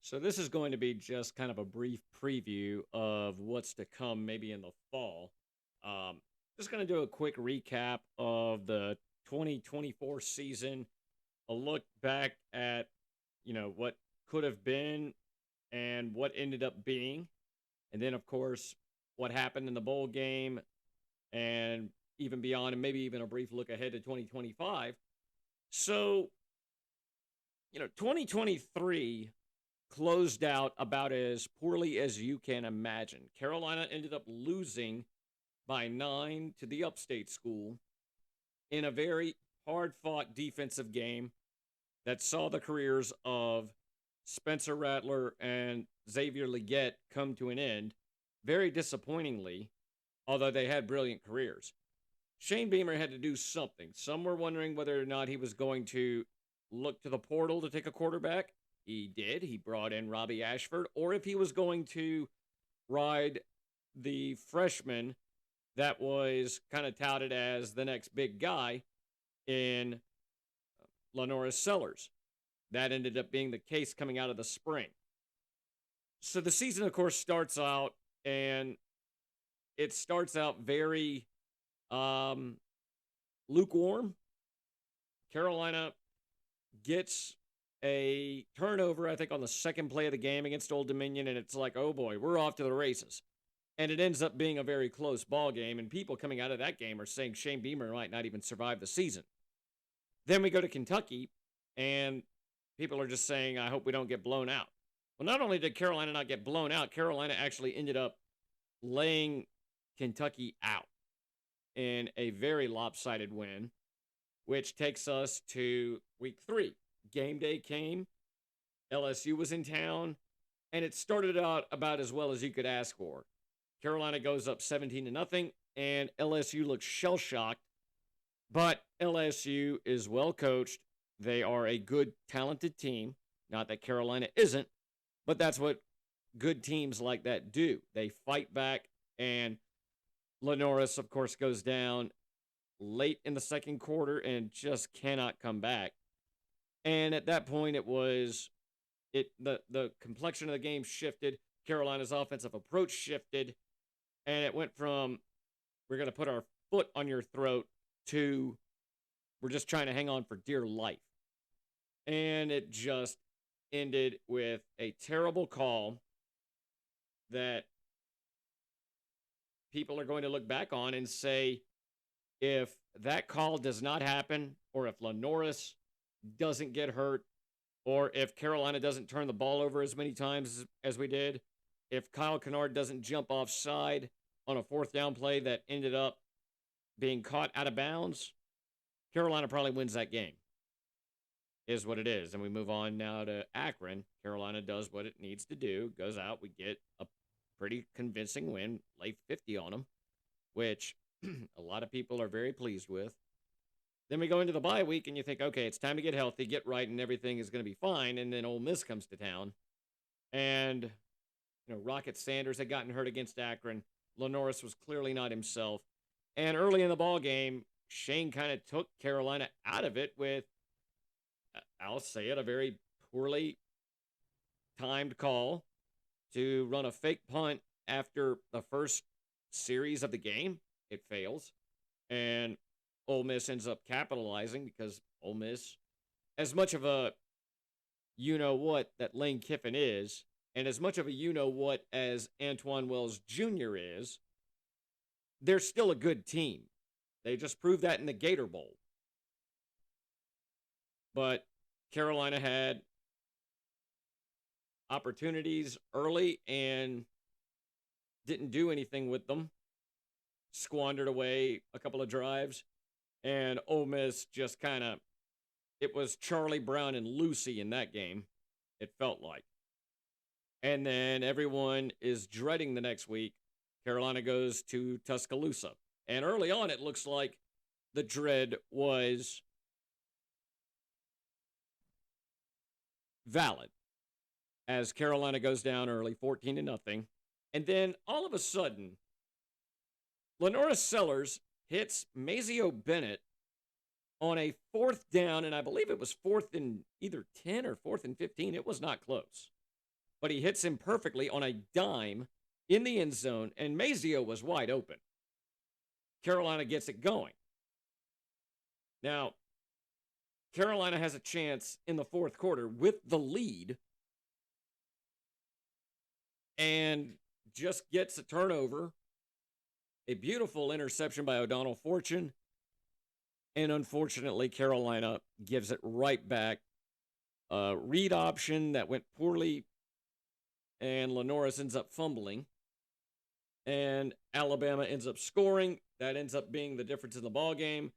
So this is going to be just kind of a brief preview of what's to come maybe in the fall. Um, just going to do a quick recap of the 2024 season, a look back at, what could have been and what ended up being. And then, of course, what happened in the bowl game and even beyond, and maybe even a brief look ahead to 2025. So, 2023 closed out about as poorly as you can imagine. Carolina ended up losing by 9 to the upstate school in a very hard fought defensive game that saw the careers of Spencer Rattler and Xavier Leggett come to an end, very disappointingly, although they had brilliant careers. Shane Beamer had to do something. Some were wondering whether or not he was going to look to the portal to take a quarterback. He did. He brought in Robbie Ashford, or if he was going to ride the freshman that was kind of touted as the next big guy in Lenoris Sellers. That ended up being the case coming out of the spring. So the season, of course, starts out, and it starts out very um, lukewarm. Carolina gets a turnover, I think, on the second play of the game against Old Dominion, and it's like, oh boy, we're off to the races. And it ends up being a very close ball game, and people coming out of that game are saying Shane Beamer might not even survive the season. Then we go to Kentucky, and people are just saying, I hope we don't get blown out. Well, not only did Carolina not get blown out, Carolina actually ended up laying Kentucky out in a very lopsided win, which takes us to week 3. Game day came. LSU was in town, and it started out about as well as you could ask for. Carolina goes up 17 to nothing, and LSU looks shell shocked, but LSU is well coached. They are a good, talented team. Not that Carolina isn't, but that's what good teams like that do. They fight back, and Lenoris, of course, goes down late in the second quarter and just cannot come back. And at that point, the complexion of the game shifted. Carolina's offensive approach shifted, and it went from we're going to put our foot on your throat to we're just trying to hang on for dear life. And it just ended with a terrible call that people are going to look back on and say, if that call does not happen, or if Lenoris doesn't get hurt, or if Carolina doesn't turn the ball over as many times as we did, if Kyle Kennard doesn't jump offside on a fourth down play that ended up being caught out of bounds, Carolina probably wins that game, is what it is. And we move on now to Akron. Carolina does what it needs to do, goes out. We get a pretty convincing win, lay 50 on them, which a lot of people are very pleased with. Then we go into the bye week, and you think, okay, it's time to get healthy, get right, and everything is going to be fine. And then Ole Miss comes to town, and Rocket Sanders had gotten hurt against Akron. Lenoris was clearly not himself, and early in the ball game, Shane kind of took Carolina out of it with, I'll say it, a very poorly timed call to run a fake punt after the first series of the game. It fails, and Ole Miss ends up capitalizing because Ole Miss, as much of a you-know-what that Lane Kiffin is, and as much of a you-know-what as Antoine Wells Jr. is, they're still a good team. They just proved that in the Gator Bowl. But Carolina had opportunities early and didn't do anything with them. Squandered away a couple of drives. And Ole Miss just kind of, it was Charlie Brown and Lucy in that game, it felt like. And then everyone is dreading the next week. Carolina goes to Tuscaloosa. And early on, it looks like the dread was valid as Carolina goes down early, 14 to nothing. And then all of a sudden, Lenoris Sellers hits Mazio Bennett on a fourth down, and I believe it was fourth and either 10 or fourth and 15. It was not close. but he hits him perfectly on a dime in the end zone, and Mazio was wide open. Carolina gets it going. Now, Carolina has a chance in the fourth quarter with the lead and just gets a turnover. A beautiful interception by O'Donnell Fortune. And unfortunately, Carolina gives it right back. Read option that went poorly, and Lenoris ends up fumbling. And Alabama ends up scoring. That ends up being the difference in the ball game.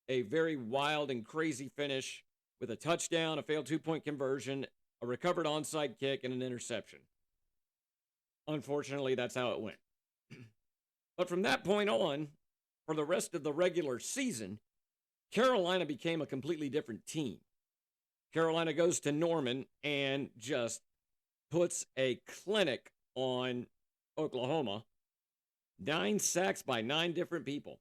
A very wild and crazy finish with a touchdown, a failed 2-point conversion, a recovered onside kick, and an interception. Unfortunately, that's how it went. But from that point on, for the rest of the regular season, Carolina became a completely different team. Carolina goes to Norman and just puts a clinic on Oklahoma. 9 sacks by 9 different people.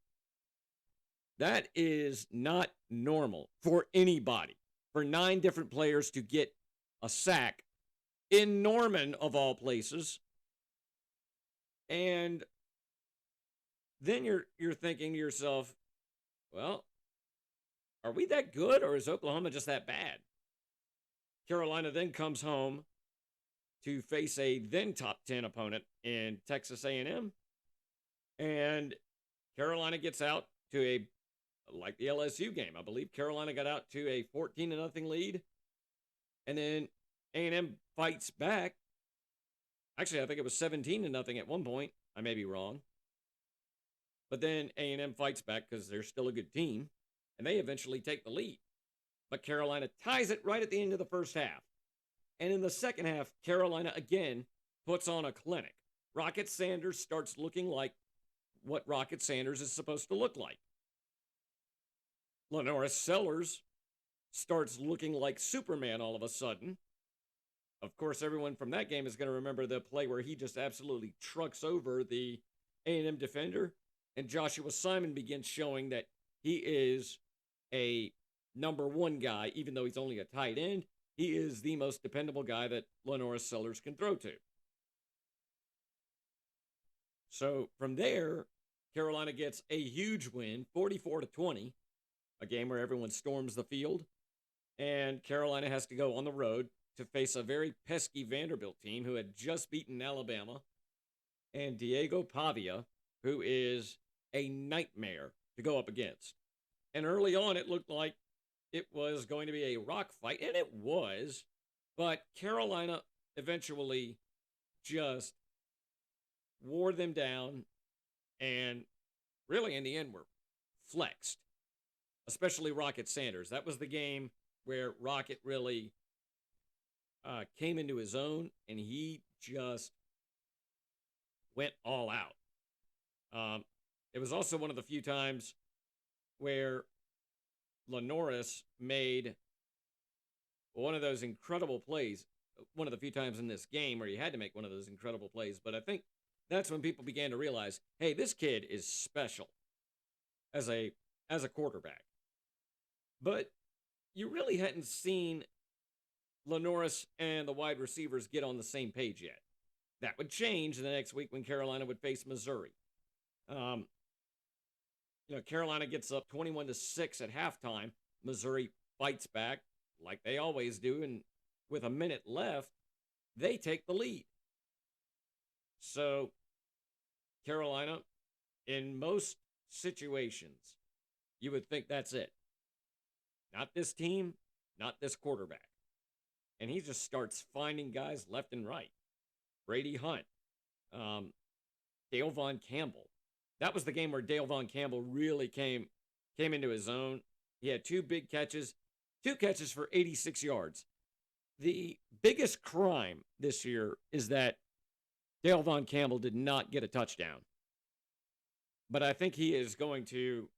That is not normal for anybody. For 9 different players to get a sack in Norman, of all places. And then you're thinking to yourself, well, are we that good, or is Oklahoma just that bad? Carolina then comes home to face a then top 10 opponent in Texas A&M. And Carolina gets out to a, like the LSU game, I believe Carolina got out to a 14-0 lead. And then A&M fights back. Actually, I think it was 17-0 at one point. I may be wrong. But then A&M fights back because they're still a good team. And they eventually take the lead. But Carolina ties it right at the end of the first half. And in the second half, Carolina again puts on a clinic. Rocket Sanders starts looking like what Rocket Sanders is supposed to look like. Lenoris Sellers starts looking like Superman all of a sudden. Of course, everyone from that game is going to remember the play where he just absolutely trucks over the A&M defender. And Joshua Simon begins showing that he is a number one guy, even though he's only a tight end. He is the most dependable guy that Lenoris Sellers can throw to. So from there, Carolina gets a huge win, 44-20, a game where everyone storms the field. And Carolina has to go on the road to face a very pesky Vanderbilt team who had just beaten Alabama. And Diego Pavia, who is a nightmare to go up against. And early on, it looked like it was going to be a rock fight, and it was. But Carolina eventually just wore them down and really, in the end, were flexed, especially Rocket Sanders. That was the game where Rocket really came into his own, and he just went all out. It was also one of the few times where Lenoris made one of those incredible plays, one of the few times in this game where he had to make one of those incredible plays. But I think that's when people began to realize, hey, this kid is special as a quarterback. But you really hadn't seen Lenoris and the wide receivers get on the same page yet. That would change the next week when Carolina would face Missouri. Carolina gets up 21-6 at halftime. Missouri fights back like they always do, and with a minute left, they take the lead. So Carolina, in most situations, you would think that's it. Not this team, not this quarterback. And he just starts finding guys left and right. Brady Hunt, Dale Von Campbell. That was the game where Dale Von Campbell really came into his own. He had 2 big catches, 2 catches for 86 yards. The biggest crime this year is that Dale Von Campbell did not get a touchdown. But I think he is going to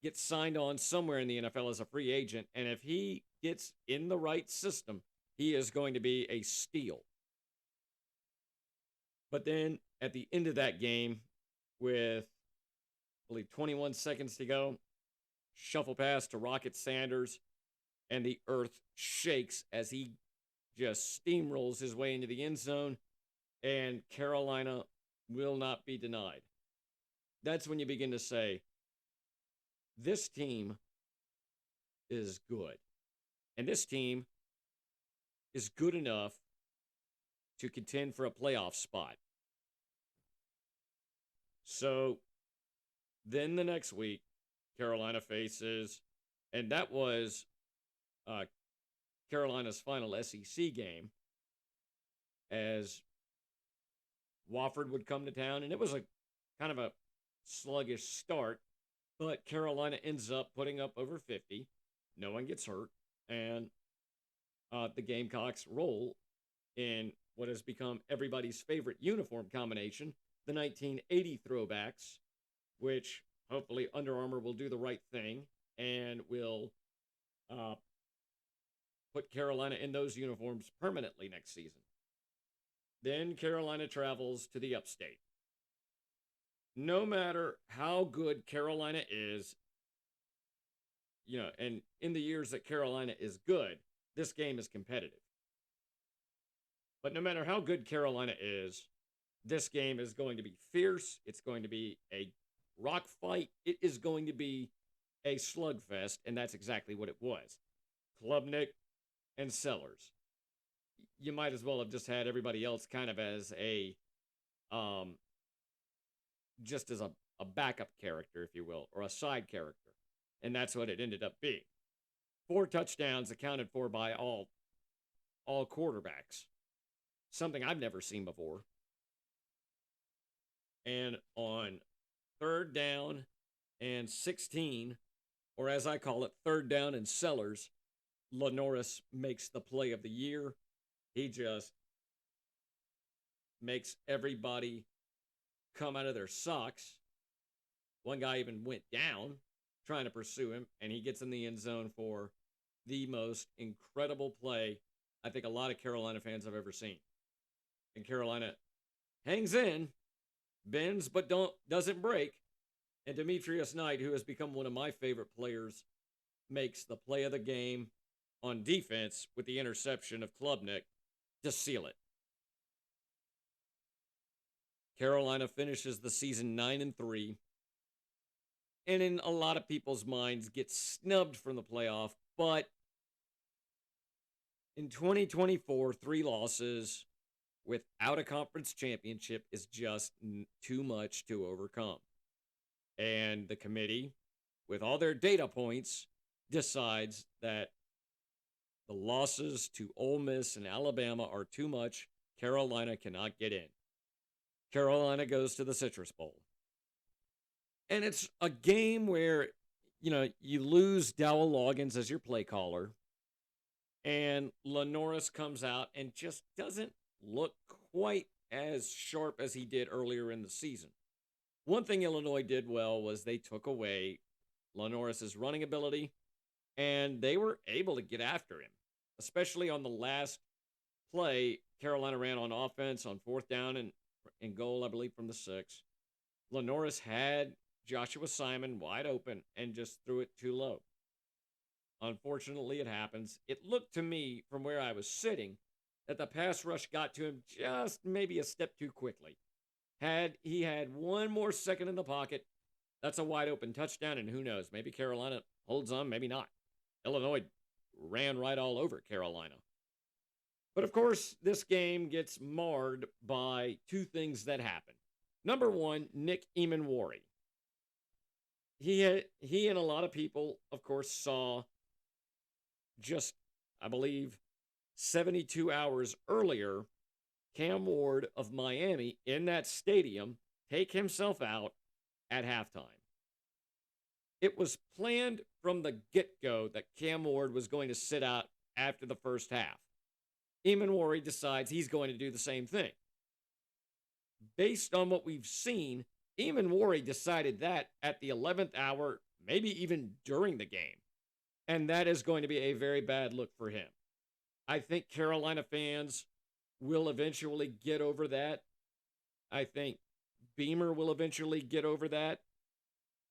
get signed on somewhere in the NFL as a free agent. And if he gets in the right system, he is going to be a steal. But then at the end of that game, with, I believe, 21 seconds to go, shuffle pass to Rocket Sanders, and the earth shakes as he just steamrolls his way into the end zone, and Carolina will not be denied. That's when you begin to say, this team is good. And this team is good enough to contend for a playoff spot. So then the next week, Carolina faces, and that was uh, Carolina's final SEC game, as Wofford would come to town, and it was a kind of a sluggish start, but Carolina ends up putting up over 50. No one gets hurt, and the Gamecocks roll in what has become everybody's favorite uniform combination, the 1980 throwbacks, which hopefully Under Armour will do the right thing and will uh, put Carolina in those uniforms permanently next season. Then Carolina travels to the upstate. No matter how good Carolina is, and in the years that Carolina is good, this game is competitive. But no matter how good Carolina is, this game is going to be fierce. It's going to be a rock fight. It is going to be a slugfest, and that's exactly what it was. Klubnik and Sellers. You might as well have just had everybody else kind of as just as a backup character, if you will, or a side character. And that's what it ended up being. 4 touchdowns accounted for by all quarterbacks. Something I've never seen before. And on 3rd down and 16, or as I call it, 3rd down and Sellers, Lenoris makes the play of the year. He just makes everybody come out of their socks. One guy even went down trying to pursue him, and he gets in the end zone for the most incredible play I think a lot of Carolina fans have ever seen. And Carolina hangs in, bends but doesn't break. And Demetrius Knight, who has become one of my favorite players, makes the play of the game on defense with the interception of Klubnik to seal it. Carolina finishes the season 9-3, and in a lot of people's minds gets snubbed from the playoff. But in 2024, 3 losses without a conference championship is just too much to overcome. And the committee, with all their data points, decides that the losses to Ole Miss and Alabama are too much. Carolina cannot get in. Carolina goes to the Citrus Bowl. And it's a game where, you lose Dowell Loggins as your play caller. And Lenoris comes out and just doesn't look quite as sharp as he did earlier in the season. One thing Illinois did well was they took away Lenoris' running ability, and they were able to get after him, especially on the last play Carolina ran on offense on 4th down and goal, I believe, from the 6. Lenoris had Joshua Simon wide open and just threw it too low. Unfortunately, it happens. It looked to me from where I was sitting that the pass rush got to him just maybe a step too quickly. Had he had one more second in the pocket, that's a wide open touchdown, and who knows, maybe Carolina holds on, maybe not. Illinois ran right all over Carolina. But of course, this game gets marred by 2 things that happen. Number 1, Nick Emanwari. He and a lot of people, of course, saw just, I believe, 72 hours earlier, Cam Ward of Miami in that stadium take himself out at halftime. It was planned from the get-go that Cam Ward was going to sit out after the first half. Emanwari decides he's going to do the same thing. Based on what we've seen, Emanwari decided that at the 11th hour, maybe even during the game. And that is going to be a very bad look for him. I think Carolina fans will eventually get over that. I think Beamer will eventually get over that.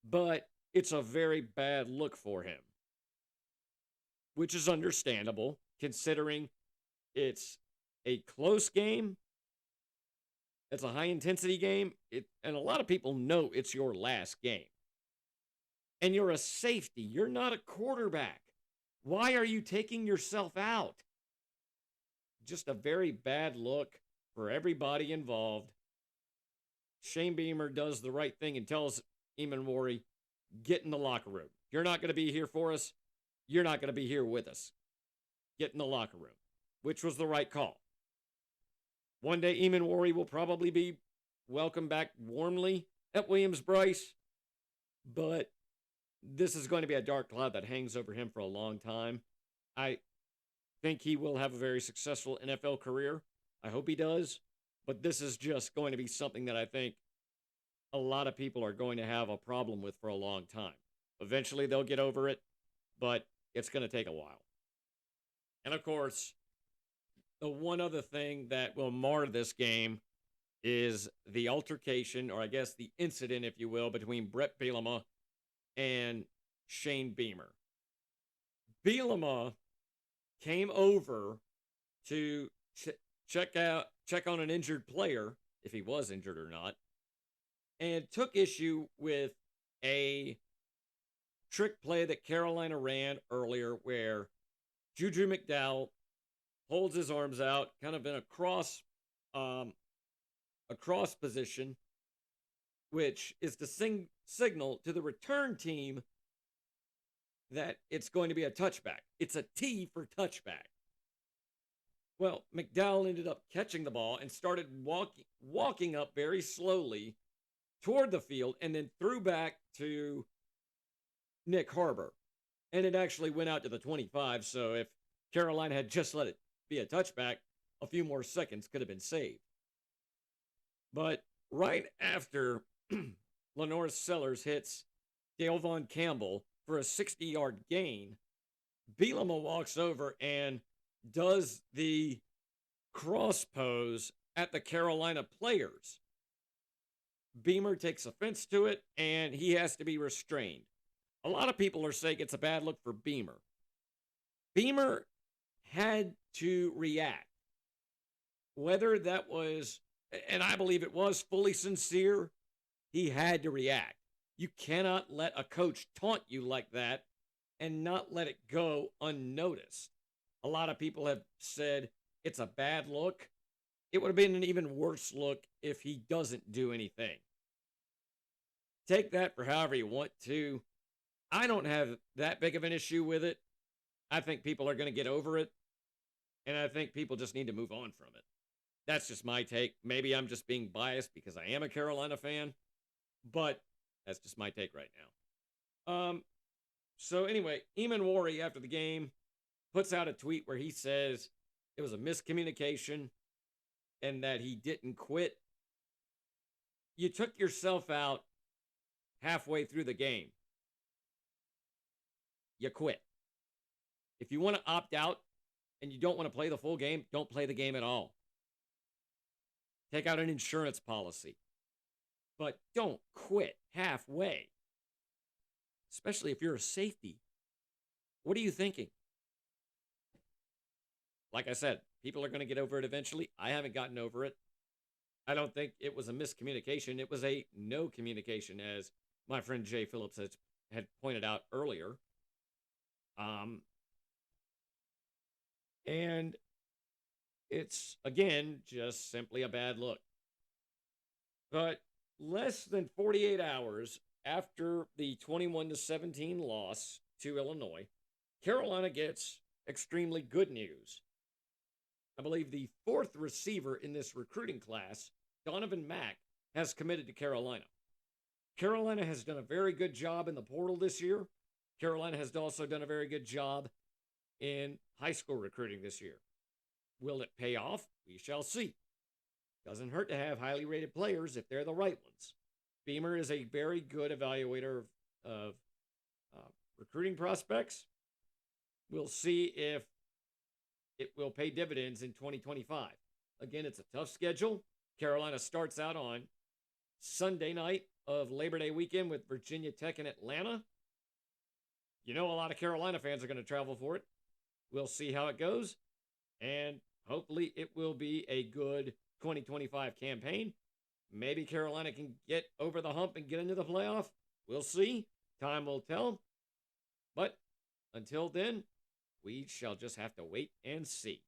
But it's a very bad look for him, which is understandable considering It's a close game. It's a high intensity game. And a lot of people know it's your last game. And you're a safety. You're not a quarterback. Why are you taking yourself out? Just a very bad look for everybody involved. Shane Beamer does the right thing and tells Eamon Warry, get in the locker room. You're not going to be here for us. You're not going to be here with us. Get in the locker room, which was the right call. One day, Eamon Warry will probably be welcomed back warmly at Williams-Brice, but this is going to be a dark cloud that hangs over him for a long time. I think he will have a very successful NFL career. I hope he does, but this is just going to be something that I think a lot of people are going to have a problem with for a long time. Eventually, they'll get over it, but it's going to take a while. And of course, the one other thing that will mar this game is the altercation, or I guess the incident, if you will, between Brett Bielema and Shane Beamer. Bielema came over to check on an injured player, if he was injured or not, and took issue with a trick play that Carolina ran earlier where Juju McDowell holds his arms out, kind of in a cross position, which is to signal to the return team that it's going to be a touchback. It's a T for touchback. Well, McDowell ended up catching the ball and started walking up very slowly toward the field and then threw back to Nick Harbor. And it actually went out to the 25, so if Carolina had just let it be a touchback, a few more seconds could have been saved. But right after Lenore Sellers hits Dale Von Campbell for a 60-yard gain, Bielema walks over and does the cross pose at the Carolina players. Beamer takes offense to it, and he has to be restrained. A lot of people are saying it's a bad look for Beamer. Beamer had to react. Whether that was, and I believe it was fully sincere, he had to react. You cannot let a coach taunt you like that and not let it go unnoticed. A lot of people have said it's a bad look. It would have been an even worse look if he doesn't do anything. Take that for however you want to. I don't have that big of an issue with it. I think people are going to get over it. And I think people just need to move on from it. That's just my take. Maybe I'm just being biased because I am a Carolina fan. But that's just my take right now. So anyway, Eamon Warry, after the game, puts out a tweet where he says it was a miscommunication and that he didn't quit. You took yourself out halfway through the game. You quit. If you want to opt out and you don't want to play the full game, don't play the game at all. Take out an insurance policy. But don't quit halfway. Especially if you're a safety. What are you thinking? Like I said, people are going to get over it eventually. I haven't gotten over it. I don't think it was a miscommunication. It was a no communication, as my friend Jay Phillips had pointed out earlier. And it's, again, just simply a bad look. But less than 48 hours after the 21-17 loss to Illinois, Carolina gets extremely good news. I believe the fourth receiver in this recruiting class, Donovan Mack, has committed to Carolina. Carolina has done a very good job in the portal this year. Carolina has also done a very good job in high school recruiting this year. Will it pay off? We shall see. Doesn't hurt to have highly rated players if they're the right ones. Beamer is a very good evaluator of recruiting prospects. We'll see if it will pay dividends in 2025. Again, it's a tough schedule. Carolina starts out on Sunday night of Labor Day weekend with Virginia Tech and Atlanta. You know, a lot of Carolina fans are going to travel for it. We'll see how it goes. And Hopefully, it will be a good 2025 campaign. Maybe Carolina can get over the hump and get into the playoff. We'll see. Time will tell. But until then, we shall just have to wait and see.